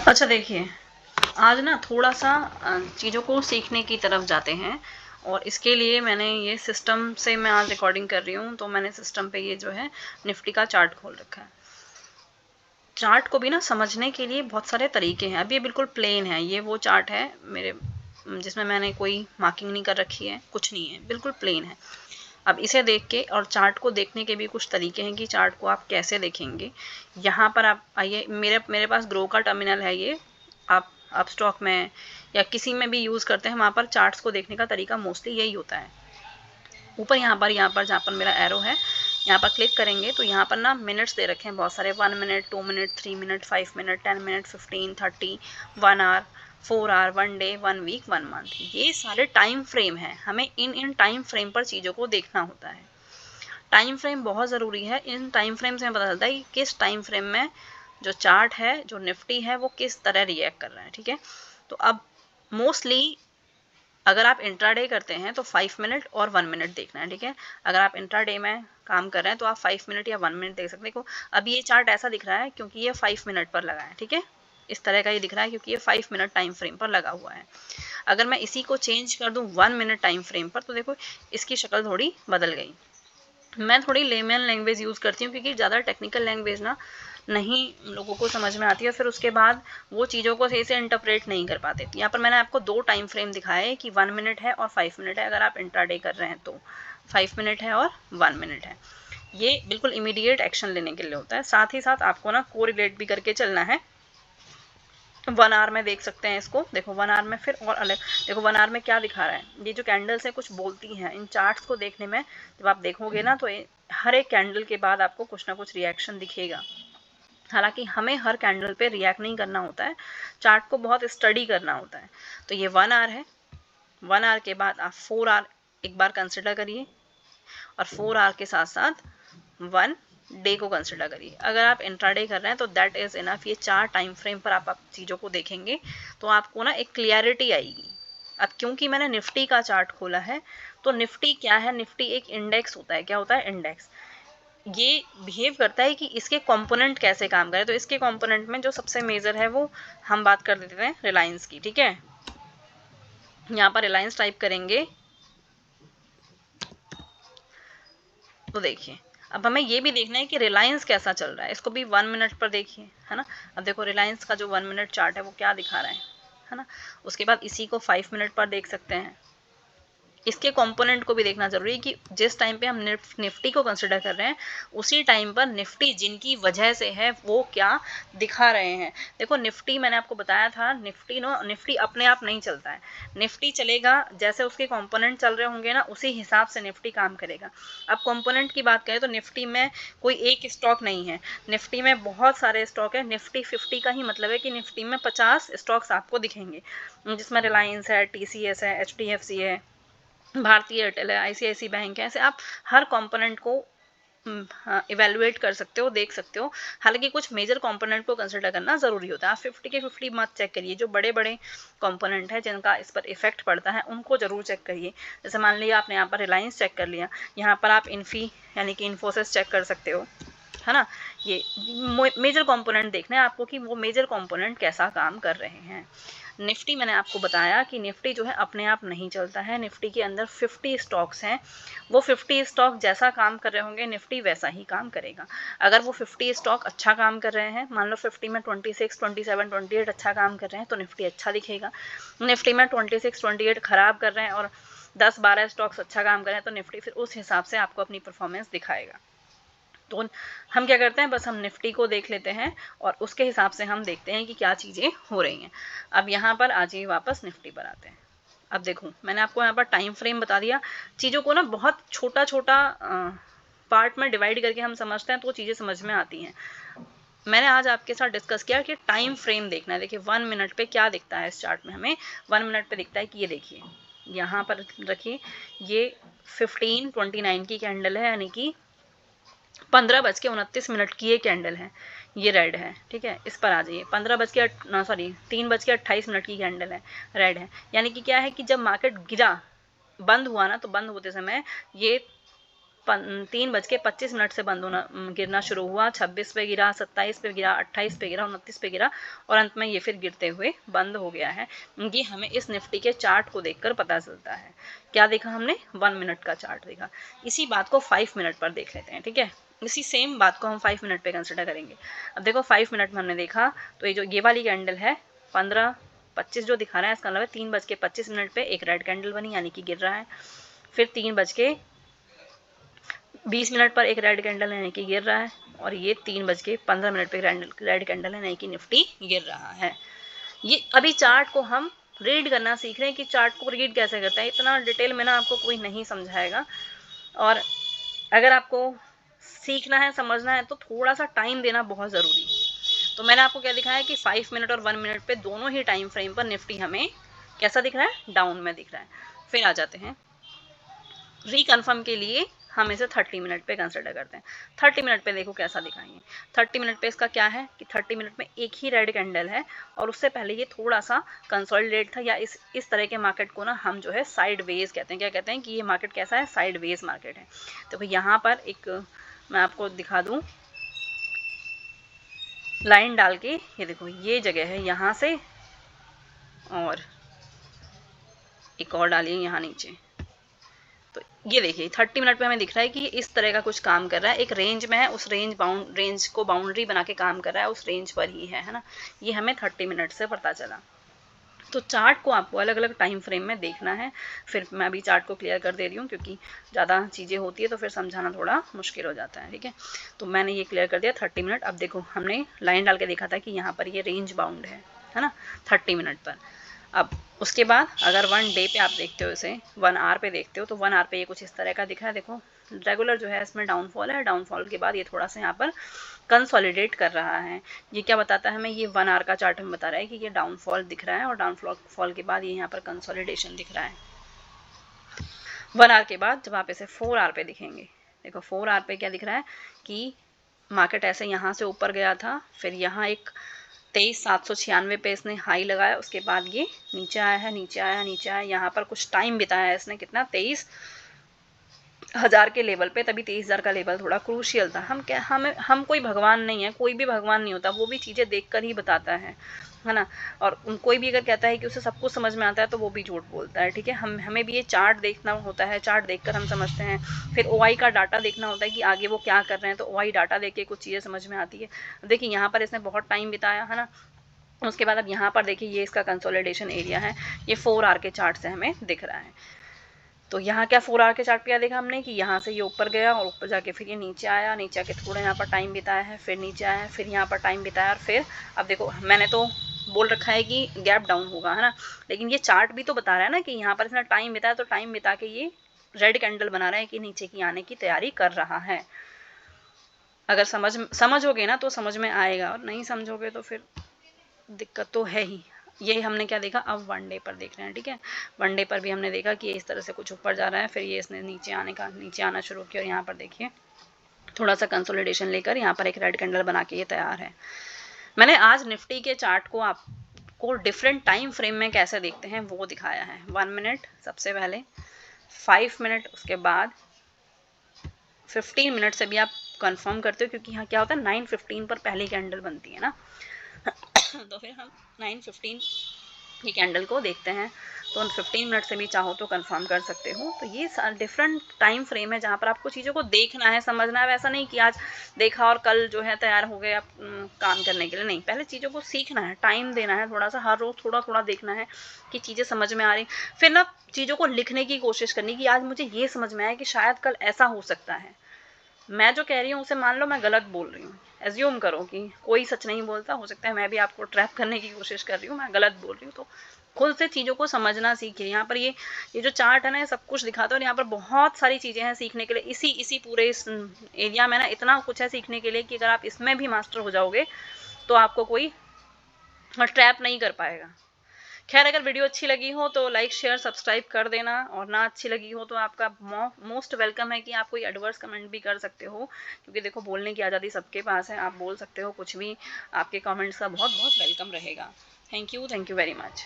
अच्छा देखिए, आज ना थोड़ा-सा चीज़ों को सीखने की तरफ जाते हैं और इसके लिए मैंने ये सिस्टम से मैं आज रिकॉर्डिंग कर रही हूँ, तो मैंने सिस्टम पे ये जो है निफ्टी का चार्ट खोल रखा है। चार्ट को भी ना समझने के लिए बहुत सारे तरीके हैं। अब ये बिल्कुल प्लेन है, ये वो चार्ट है मेरे जिसमें मैंने कोई मार्किंग नहीं कर रखी है, कुछ नहीं है, बिल्कुल प्लेन है। अब इसे देख के और चार्ट को देखने के भी कुछ तरीके हैं कि चार्ट को आप कैसे देखेंगे। यहाँ पर आप आइए, मेरे पास ग्रो का टर्मिनल है ये। आप स्टॉक में या किसी में भी यूज़ करते हैं, वहाँ पर चार्ट्स को देखने का तरीका मोस्टली यही होता है। ऊपर यहाँ पर जहाँ पर मेरा एरो है, यहाँ पर क्लिक करेंगे तो यहाँ पर ना मिनट्स दे रखे हैं बहुत सारे, 1 minute, 2 minute, 3 minute, 5 minute, 10 minute, 15, 30, 1 hour, 4 hour, 1 day, 1 week, 1 month. ये सारे टाइम फ्रेम है, हमें इन टाइम फ्रेम पर चीज़ों को देखना होता है। टाइम फ्रेम बहुत ज़रूरी है। इन टाइम फ्रेम से हमें पता चलता है कि किस टाइम फ्रेम में जो चार्ट है, जो निफ्टी है, वो किस तरह रिएक्ट कर रहा है। ठीक है, तो अब मोस्टली अगर आप इंट्राडे करते हैं तो 5 मिनट और 1 मिनट देखना है। ठीक है, अगर आप इंट्राडे में काम कर रहे हैं तो आप 5 मिनट या 1 मिनट देख सकते हैं। अब ये चार्ट ऐसा दिख रहा है क्योंकि ये 5 मिनट पर लगा है। ठीक है, इस तरह का ये दिख रहा है क्योंकि ये 5 मिनट टाइम फ्रेम पर लगा हुआ है। अगर मैं इसी को चेंज कर दूं 1 मिनट टाइम फ्रेम पर, तो देखो इसकी शक्ल थोड़ी बदल गई। मैं थोड़ी लेमन लैंग्वेज यूज़ करती हूँ क्योंकि ज़्यादा टेक्निकल लैंग्वेज ना नहीं लोगों को समझ में आती है, फिर उसके बाद वो चीज़ों को सही से इंटरप्रेट नहीं कर पाते। यहाँ पर मैंने आपको 2 टाइम फ्रेम दिखाए हैं कि 1 मिनट है और 5 मिनट है। अगर आप इंट्राडे कर रहे हैं तो 5 मिनट है और 1 मिनट है। ये बिल्कुल इमीडिएट एक्शन लेने के लिए होता है। साथ ही साथ आपको ना कोरिलेट भी करके चलना है। 1 आवर में देख सकते हैं इसको, देखो 1 आवर में फिर और अलग, देखो 1 आवर में क्या दिखा रहा है। ये जो कैंडल्स है कुछ बोलती हैं। इन चार्ट्स को देखने में जब आप देखोगे ना तो हर एक कैंडल के बाद आपको कुछ ना कुछ रिएक्शन दिखेगा। हालांकि हमें हर कैंडल पे रिएक्ट नहीं करना होता है, चार्ट को बहुत स्टडी करना होता है। तो ये 1 आवर है। 1 आवर के बाद आप 4 आवर एक बार कंसिडर करिए और 4 आवर के साथ साथ 1 डे को कंसिडर करिए। अगर आप इंट्राडे कर रहे हैं तो दैट इज इनफ। ये 4 टाइम फ्रेम पर आप चीज़ों को देखेंगे तो आपको ना एक क्लियरिटी आएगी। अब क्योंकि मैंने निफ्टी का चार्ट खोला है, तो निफ्टी क्या है, निफ्टी एक इंडेक्स होता है। क्या होता है? इंडेक्स। ये बिहेव करता है कि इसके कंपोनेंट कैसे काम करें। तो इसके कंपोनेंट में जो सबसे मेजर है वो हम बात कर देते हैं रिलायंस की। ठीक है, यहाँ पर रिलायंस टाइप करेंगे तो देखिए अब हमें ये भी देखना है कि रिलायंस कैसा चल रहा है। इसको भी 1 मिनट पर देखिए, है ना। अब देखो रिलायंस का जो 1 मिनट चार्ट है वो क्या दिखा रहा है ना। उसके बाद इसी को 5 मिनट पर देख सकते हैं। इसके कंपोनेंट को भी देखना जरूरी है कि जिस टाइम पे हम निफ्टी को कंसिडर कर रहे हैं उसी टाइम पर निफ्टी जिनकी वजह से है वो क्या दिखा रहे हैं। देखो निफ्टी मैंने आपको बताया था, निफ्टी अपने आप नहीं चलता है। निफ्टी चलेगा जैसे उसके कंपोनेंट चल रहे होंगे ना, उसी हिसाब से निफ्टी काम करेगा। अब कंपोनेंट की बात करें तो निफ्टी में कोई एक स्टॉक नहीं है, निफ्टी में बहुत सारे स्टॉक है। निफ्टी 50 का ही मतलब है कि निफ्टी में 50 स्टॉक्स आपको दिखेंगे, जिसमें रिलायंस है, TCS है, HDFC है, भारतीय एयरटेल है, ICICI बैंक है। ऐसे आप हर कंपोनेंट को इवेलुएट कर सकते हो, देख सकते हो। हालांकि कुछ मेजर कंपोनेंट को कंसिडर करना जरूरी होता है। आप 50 के 50 मत चेक करिए। जो बड़े बड़े कंपोनेंट है जिनका इस पर इफेक्ट पड़ता है उनको जरूर चेक करिए। जैसे मान लिया आपने यहाँ पर रिलायंस चेक कर लिया, यहाँ पर आप इन्फी यानी कि इन्फोसिस चेक कर सकते हो, है ना। ये मेजर कंपोनेंट देखना है आपको कि वो मेजर कंपोनेंट कैसा काम कर रहे हैं। निफ्टी मैंने आपको बताया कि निफ्टी जो है अपने आप नहीं चलता है। निफ्टी के अंदर 50 स्टॉक्स हैं, वो 50 स्टॉक जैसा काम कर रहे होंगे निफ्टी वैसा ही काम करेगा। अगर वो 50 स्टॉक अच्छा काम कर रहे हैं, मान लो 50 में 26, 27, 28 अच्छा काम कर रहे हैं तो निफ्टी अच्छा दिखेगा। निफ्टी में 26, 28 खराब कर रहे हैं और 10-12 स्टॉक्स अच्छा काम कर रहे हैं तो निफ्टी फिर उस हिसाब से आपको अपनी परफॉर्मेंस दिखाएगा। तो हम क्या करते हैं, बस हम निफ्टी को देख लेते हैं और उसके हिसाब से हम देखते हैं कि क्या चीज़ें हो रही हैं। अब यहाँ पर आ जाइए, वापस निफ्टी पर आते हैं। अब देखो मैंने आपको यहाँ पर टाइम फ्रेम बता दिया। चीज़ों को ना बहुत छोटा छोटा पार्ट में डिवाइड करके हम समझते हैं तो वो चीज़ें समझ में आती हैं। मैंने आज आपके साथ डिस्कस किया कि टाइम फ्रेम देखना है। देखिए 1 मिनट पे क्या दिखता है इस चार्ट में, हमें 1 मिनट पे दिखता है कि ये देखिए यहाँ पर रखिए, ये 15:29 की कैंडल है, यानी कि 15:29 की ये कैंडल है, ये रेड है। ठीक है, इस पर आ जाइए। 3:28 की कैंडल है, रेड है। यानी कि क्या है कि जब मार्केट गिरा, बंद हुआ ना, तो बंद होते समय ये 3:25 से बंद होना गिरना शुरू हुआ, 26 पे गिरा, 27 पे गिरा, 28 पे गिरा, 29 पे गिरा और अंत में ये फिर गिरते हुए बंद हो गया है। ये हमें इस निफ्टी के चार्ट को देखकर पता चलता है। क्या देखा हमने? 1 मिनट का चार्ट देखा। इसी बात को 5 मिनट पर देख लेते हैं, ठीक है। इसी सेम बात को हम 5 मिनट पे कंसिडर करेंगे। अब देखो 5 मिनट में हमने देखा तो ये वाली कैंडल है 15:25 जो दिखा रहा है, इसका मतलब है 3:25 पे एक रेड कैंडल बनी, यानी कि गिर रहा है। फिर 3:20 पर एक रेड कैंडल है, यानी कि गिर रहा है। और ये 3:15 पे रेड कैंडल है, यानी कि निफ्टी गिर रहा है। ये अभी चार्ट को हम रीड करना सीख रहे हैं कि चार्ट को रीड कैसे करता है। इतना डिटेल में ना आपको कोई नहीं समझाएगा, और अगर आपको सीखना है, समझना है, तो थोड़ा सा टाइम देना बहुत ज़रूरी है। तो मैंने आपको क्या दिखाया कि 5 मिनट और 1 मिनट पे दोनों ही टाइम फ्रेम पर निफ्टी हमें कैसा दिख रहा है? डाउन में दिख रहा है। फिर आ जाते हैं रिकन्फर्म के लिए हम इसे 30 मिनट पे कंसिडर करते हैं। 30 मिनट पे देखो कैसा दिखाएंगे। 30 मिनट पे इसका क्या है कि 30 मिनट में एक ही रेड कैंडल है, और उससे पहले ये थोड़ा सा कंसोलिडेट था, या इस तरह के मार्केट को ना हम जो है साइड वेज कहते हैं। क्या कहते हैं कि ये मार्केट कैसा है? साइड वेज मार्केट है। तो भाई यहाँ पर एक मैं आपको दिखा दूँ लाइन डाल के, ये देखो ये जगह है यहाँ से, और एक और डालिए यहाँ नीचे। तो ये देखिए 30 मिनट पे हमें दिख रहा है कि ये इस तरह का कुछ काम कर रहा है, एक रेंज में है, उस रेंज को बाउंड्री बना के काम कर रहा है, उस रेंज पर ही है ना। ये हमें 30 मिनट से पता चला। तो चार्ट को आपको अलग अलग टाइम फ्रेम में देखना है। फिर मैं अभी चार्ट को क्लियर कर दे रही हूँ, क्योंकि ज़्यादा चीज़ें होती है तो फिर समझाना थोड़ा मुश्किल हो जाता है, ठीक है। तो मैंने ये क्लियर कर दिया 30 मिनट। अब देखो हमने लाइन डाल के देखा था कि यहाँ पर ये रेंज बाउंड है ना, 30 मिनट पर। अब उसके बाद अगर 1 डे पे आप देखते हो, इसे 1 आवर पे देखते हो, तो 1 आवर पे ये कुछ इस तरह का दिख रहा है। देखो रेगुलर जो है इसमें डाउनफॉल है, डाउनफॉल के बाद ये थोड़ा सा यहाँ पर कंसोलिडेट कर रहा है। ये क्या बताता है हमें? ये 1 आवर का चार्ट हमें बता रहा है कि ये डाउनफॉल दिख रहा है, और डाउनफॉल के बाद ये यहाँ पर कंसोलिडेशन दिख रहा है। 1 आवर के बाद जब आप इसे 4 आवर पे दिखेंगे, देखो 4 आवर पे क्या दिख रहा है कि मार्केट ऐसे यहाँ से ऊपर गया था, फिर यहाँ एक 23,796 पे इसने हाई लगाया, उसके बाद ये नीचे आया है, नीचे आया, नीचे आया, यहाँ पर कुछ टाइम बिताया है इसने, कितना? 23,000 के लेवल पे। तभी 23,000 का लेवल थोड़ा क्रूशियल था। हम कोई भगवान नहीं है, कोई भी भगवान नहीं होता, वो भी चीज़ें देखकर ही बताता है ना। और कोई भी अगर कहता है कि उसे सब कुछ समझ में आता है, तो वो भी झूठ बोलता है, ठीक है। हमें भी ये चार्ट देखना होता है, चार्ट देखकर हम समझते हैं। फिर ओआई का डाटा देखना होता है कि आगे वो क्या कर रहे हैं, तो ओआई डाटा देख के कुछ चीज़ें समझ में आती है। देखिए यहाँ पर इसने बहुत टाइम बिताया है ना। उसके बाद अब यहाँ पर देखिए ये इसका कंसोलिडेशन एरिया है, ये 4 आवर के चार्ट से हमें दिख रहा है। तो यहाँ क्या 4 आवर के चार्ट पे क्या देखा हमने कि यहाँ से ये ऊपर गया, और ऊपर जाके फिर ये नीचे आया, नीचे आके थोड़ा यहाँ पर टाइम बिताया है, फिर नीचे आया है, फिर यहाँ पर टाइम बिताया, और फिर अब देखो मैंने तो बोल रखा है कि गैप डाउन होगा, है ना, लेकिन ये चार्ट भी तो बता रहा है ना कि यहाँ पर इसने टाइम बिताया, तो टाइम बिता के ये रेड कैंडल बना रहा है कि नीचे की आने की तैयारी कर रहा है। अगर समझोगे ना तो समझ में आएगा, और नहीं समझोगे तो फिर दिक्कत तो है ही। ये हमने क्या देखा? अब 1 डे पर देख रहे हैं, ठीक है। 1 डे पर भी हमने देखा कि इस तरह से कुछ ऊपर जा रहा है, फिर ये इसने नीचे आना शुरू किया, और यहाँ पर देखिए थोड़ा सा कंसोलिडेशन लेकर यहाँ पर एक रेड कैंडल बना के ये तैयार है। मैंने आज निफ्टी के चार्ट को आपको डिफरेंट टाइम फ्रेम में कैसे देखते हैं वो दिखाया है। 1 मिनट सबसे पहले, 5 मिनट, उसके बाद 15 मिनट से भी आप कंफर्म करते हो, क्योंकि यहाँ क्या होता है 9:15 पर पहली कैंडल बनती है ना। तो फिर हम 9:15 की कैंडल को देखते हैं, तो 15 मिनट से भी चाहो तो कंफर्म कर सकते हो। तो ये डिफरेंट टाइम फ्रेम है जहाँ पर आपको चीज़ों को देखना है, समझना है। वैसा नहीं कि आज देखा और कल जो है तैयार हो गए आप काम करने के लिए, नहीं। पहले चीज़ों को सीखना है, टाइम देना है, थोड़ा सा हर रोज़ थोड़ा थोड़ा देखना है कि चीज़ें समझ में आ रही, फिर ना चीज़ों को लिखने की कोशिश करनी कि आज मुझे ये समझ में आया कि शायद कल ऐसा हो सकता है। मैं जो कह रही हूँ उसे मान लो मैं गलत बोल रही हूँ, एज्यूम करो कि कोई सच नहीं बोलता, हो सकता है मैं भी आपको ट्रैप करने की कोशिश कर रही हूँ, मैं गलत बोल रही हूँ। तो खुद से चीज़ों को समझना सीखिए। यहाँ पर ये जो चार्ट है ना, ये सब कुछ दिखाता है, और यहाँ पर बहुत सारी चीज़ें हैं सीखने के लिए। इसी पूरे इस एरिया में ना इतना कुछ है सीखने के लिए कि अगर आप इसमें भी मास्टर हो जाओगे तो आपको कोई ट्रैप नहीं कर पाएगा। खैर, अगर वीडियो अच्छी लगी हो तो लाइक शेयर सब्सक्राइब कर देना, और ना अच्छी लगी हो तो आपका मोस्ट वेलकम है कि आप कोई एडवर्स कमेंट भी कर सकते हो, क्योंकि देखो बोलने की आज़ादी सबके पास है। आप बोल सकते हो कुछ भी, आपके कमेंट्स का बहुत बहुत वेलकम रहेगा। Thank you very much.